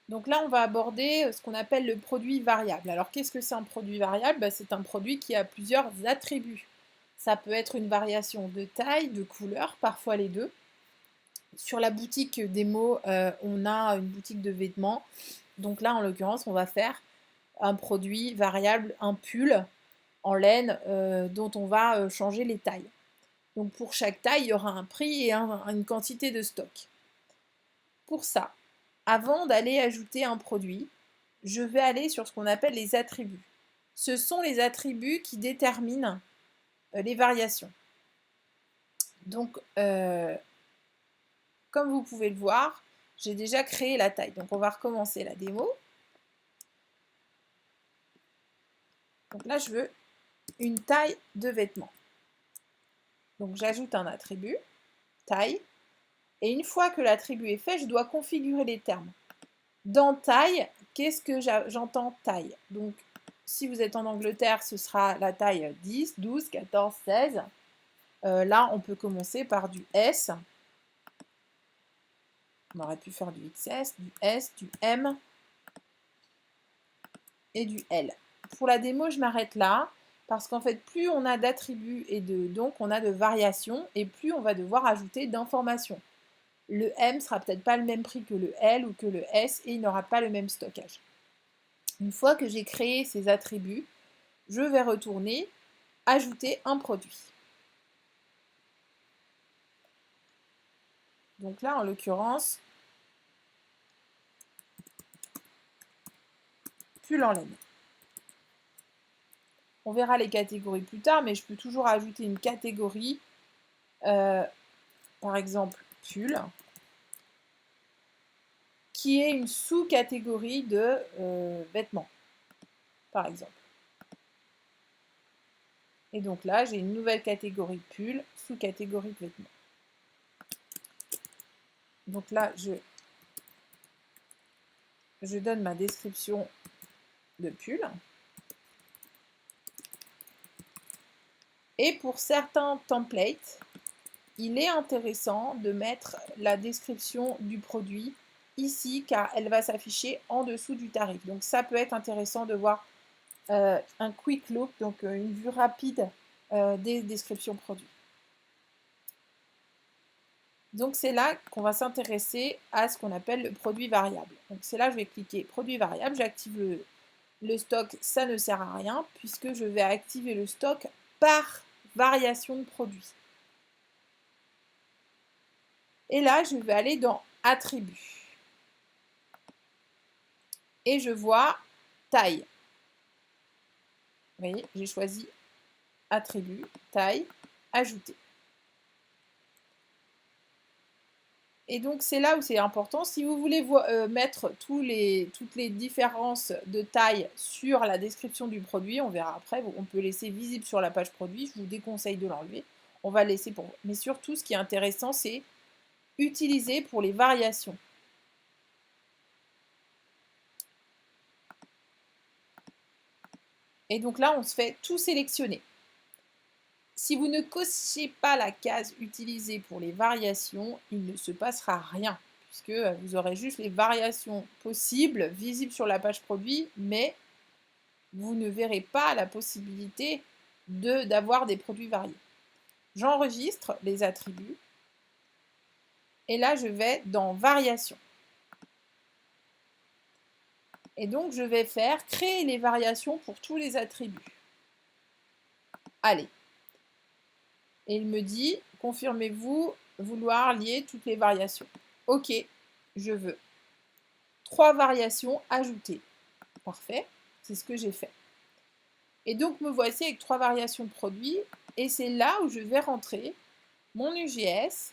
Donc là, on va aborder ce qu'on appelle le produit variable. Alors, qu'est-ce que c'est un produit variable? C'est un produit qui a plusieurs attributs. Ça peut être une variation de taille, de couleur, parfois les deux. Sur la boutique des mots, on a une boutique de vêtements. Donc là, en l'occurrence, on va faire un produit variable, un pull en laine dont on va changer les tailles. Donc pour chaque taille, il y aura un prix et une quantité de stock. Pour ça, avant d'aller ajouter un produit, je vais aller sur ce qu'on appelle les attributs. Ce sont les attributs qui déterminent les variations. Donc, comme vous pouvez le voir, j'ai déjà créé la taille. Donc, on va recommencer la démo. Donc là, je veux une taille de vêtement. Donc, j'ajoute un attribut, taille. Et une fois que l'attribut est fait, je dois configurer les termes. Dans taille, qu'est-ce que j'entends taille? Donc, si vous êtes en Angleterre, ce sera la taille 10, 12, 14, 16. Là, on peut commencer par du S. On aurait pu faire du XS, du S, du M et du L. Pour la démo, je m'arrête là parce qu'en fait, plus on a d'attributs et donc on a de variations et plus on va devoir ajouter d'informations. Le M sera peut-être pas le même prix que le L ou que le S et il n'aura pas le même stockage. Une fois que j'ai créé ces attributs, je vais retourner ajouter un produit. Donc là, en l'occurrence, pull en laine. On verra les catégories plus tard, mais je peux toujours ajouter une catégorie, par exemple pull, qui est une sous-catégorie de vêtements, par exemple. Et donc là, j'ai une nouvelle catégorie pull, sous-catégorie de vêtements. Donc là, je donne ma description de pull. Et pour certains templates, il est intéressant de mettre la description du produit ici car elle va s'afficher en dessous du tarif. Donc ça peut être intéressant de voir un quick look, donc une vue rapide des descriptions produits. Donc c'est là qu'on va s'intéresser à ce qu'on appelle le produit variable. Donc c'est là que je vais cliquer produit variable, j'active le stock, ça ne sert à rien puisque je vais activer le stock par variation de produit. Et là, je vais aller dans attributs. Et je vois taille. Vous voyez, j'ai choisi attribut, taille, ajouter. Et donc, c'est là où c'est important. Si vous voulez mettre toutes les différences de taille sur la description du produit, on verra après, on peut laisser visible sur la page produit. Je vous déconseille de l'enlever. On va laisser pour. Mais surtout, ce qui est intéressant, c'est utiliser pour les variations. Et donc là, on se fait tout sélectionner. Si vous ne cochez pas la case utilisée pour les variations, il ne se passera rien, puisque vous aurez juste les variations possibles visibles sur la page produit, mais vous ne verrez pas la possibilité d'avoir des produits variés. J'enregistre les attributs, et là je vais dans variations. Et donc je vais faire créer les variations pour tous les attributs. Allez. Et il me dit, confirmez-vous vouloir lier toutes les variations. Ok, je veux 3 variations ajoutées. Parfait, c'est ce que j'ai fait. Et donc me voici avec 3 variations de produits. Et c'est là où je vais rentrer mon UGS,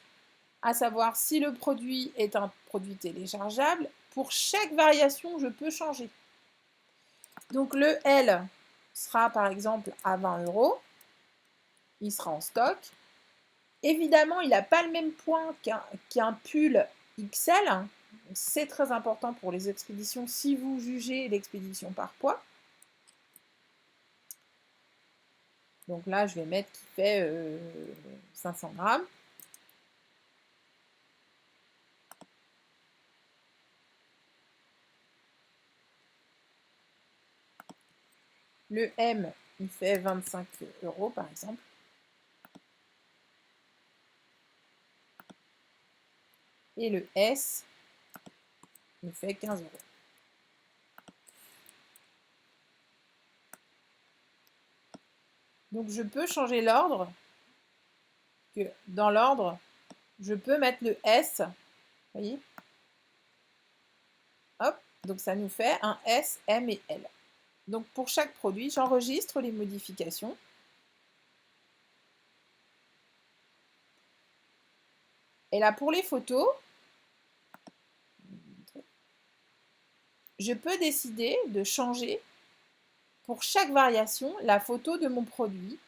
à savoir si le produit est un produit téléchargeable. Pour chaque variation, je peux changer. Donc le L sera par exemple à 20 €. Il sera en stock. Évidemment, il n'a pas le même poids qu'un pull XL. C'est très important pour les expéditions si vous jugez l'expédition par poids. Donc là, je vais mettre qui fait 500 grammes. Le M, il fait 25 € par exemple. Et le S, il fait 15 €. Donc je peux changer l'ordre. Dans l'ordre, je peux mettre le S. Vous voyez? Hop, donc ça nous fait un S, M et L. Donc pour chaque produit, j'enregistre les modifications. Et là, pour les photos, je peux décider de changer pour chaque variation la photo de mon produit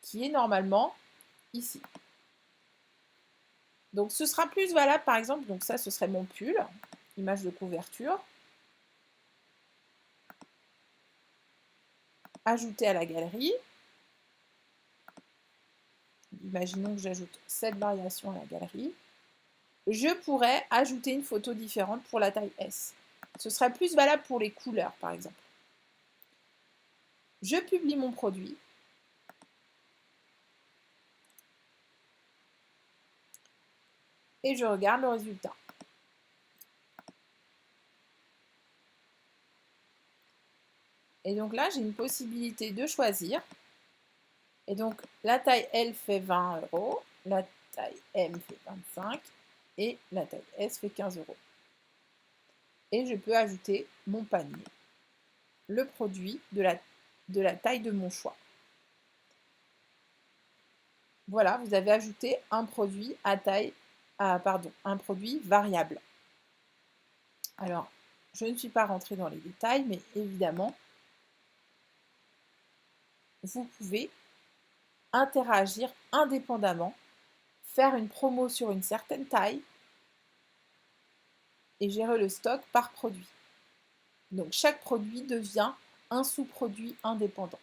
qui est normalement ici. Donc ce sera plus valable par exemple, donc ça ce serait mon pull, image de couverture. Ajouter à la galerie. Imaginons que j'ajoute cette variation à la galerie. Je pourrais ajouter une photo différente pour la taille S. Ce serait plus valable pour les couleurs par exemple. Je publie mon produit. Et je regarde le résultat. Et donc là, j'ai une possibilité de choisir. Et donc, la taille L fait 20 €, la taille M fait 25 et la taille S fait 15 €. Et je peux ajouter mon panier, le produit de la taille de mon choix. Voilà, vous avez ajouté un produit un produit variable. Alors, je ne suis pas rentrée dans les détails, mais évidemment, vous pouvez interagir indépendamment, faire une promo sur une certaine taille et gérer le stock par produit. Donc chaque produit devient un sous-produit indépendant.